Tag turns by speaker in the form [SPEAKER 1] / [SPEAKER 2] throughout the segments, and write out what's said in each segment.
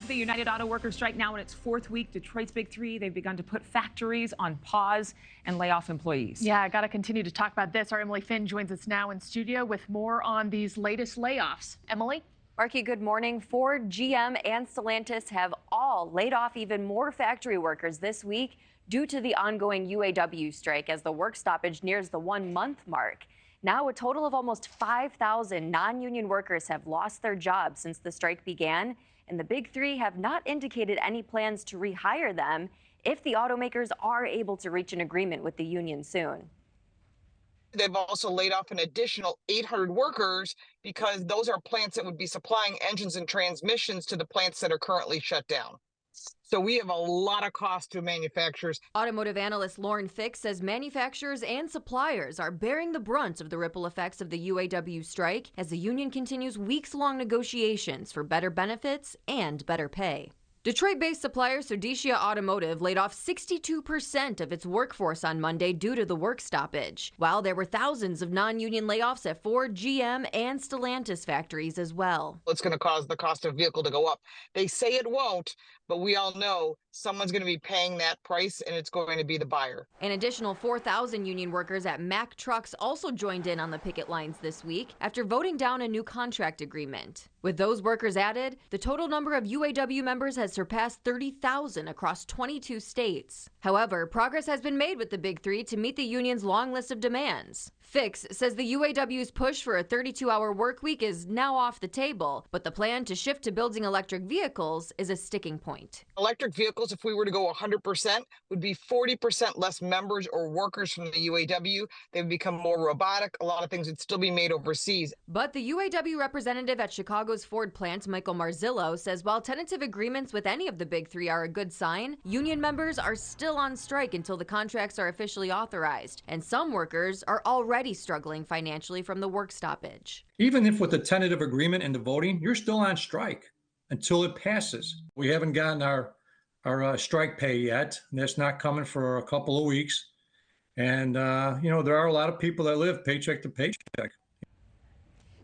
[SPEAKER 1] The United Auto Workers strike now in its fourth week. Detroit's Big Three, they've begun to put factories on pause and lay off employees.
[SPEAKER 2] Yeah, I got to continue to talk about this. Our Emily Finn joins us now in studio with more on these latest layoffs. Emily?
[SPEAKER 3] Markie, good morning. Ford, GM, and Stellantis have all laid off even more factory workers this week due to the ongoing UAW strike as the work stoppage nears the 1-month mark. Now, a total of almost 5,000 non-union workers have lost their jobs since the strike began, and the Big Three have not indicated any plans to rehire them if the automakers are able to reach an agreement with the union soon.
[SPEAKER 4] They've also laid off an additional 800 workers because those are plants that would be supplying engines and transmissions to the plants that are currently shut down. So we have a lot of cost to manufacturers.
[SPEAKER 3] Automotive analyst Lauren Fix says manufacturers and suppliers are bearing the brunt of the ripple effects of the UAW strike as the union continues weeks-long negotiations for better benefits and better pay. Detroit-based supplier Sodexo Automotive laid off 62% of its workforce on Monday due to the work stoppage, while there were thousands of non-union layoffs at Ford, GM, and Stellantis factories as well.
[SPEAKER 4] It's going to cause the cost of vehicle to go up. They say it won't, but we all know someone's going to be paying that price, and it's going to be the buyer.
[SPEAKER 3] An additional 4,000 union workers at Mack Trucks also joined in on the picket lines this week after voting down a new contract agreement. With those workers added, the total number of UAW members has surpassed 30,000 across 22 states. However, progress has been made with the Big Three to meet the union's long list of demands. Fix says the UAW's push for a 32-hour work week is now off the table, but the plan to shift to building electric vehicles is a sticking point.
[SPEAKER 4] Electric vehicles, if we were to go 100%, would be 40% less members or workers from the UAW. They would become more robotic. A lot of things would still be made overseas.
[SPEAKER 3] But the UAW representative at Chicago's Ford plant, Michael Marzillo, says while tentative agreements with any of the Big Three are a good sign, union members are still on strike until the contracts are officially authorized, and some workers are already struggling financially from the work stoppage.
[SPEAKER 5] Even if with the tentative agreement and the voting, you're still on strike until it passes. We haven't gotten our strike pay yet. And that's not coming for a couple of weeks. And, there are a lot of people that live paycheck to paycheck.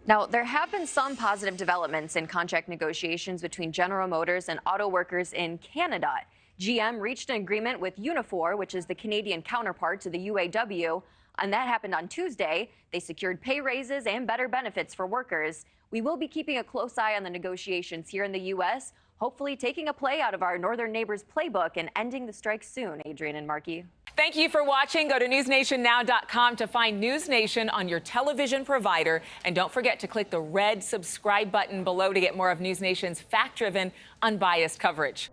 [SPEAKER 3] Now, there have been some positive developments in contract negotiations between General Motors and auto workers in Canada. GM reached an agreement with Unifor, which is the Canadian counterpart to the UAW, and that happened on Tuesday. They secured pay raises and better benefits for workers. We will be keeping a close eye on the negotiations here in the U.S., hopefully taking a play out of our northern neighbors' playbook and ending the strike soon. Adrienne and Markie.
[SPEAKER 1] Thank you for watching. Go to newsnationnow.com to find NewsNation on your television provider. And don't forget to click the red subscribe button below to get more of NewsNation's fact-driven, unbiased coverage.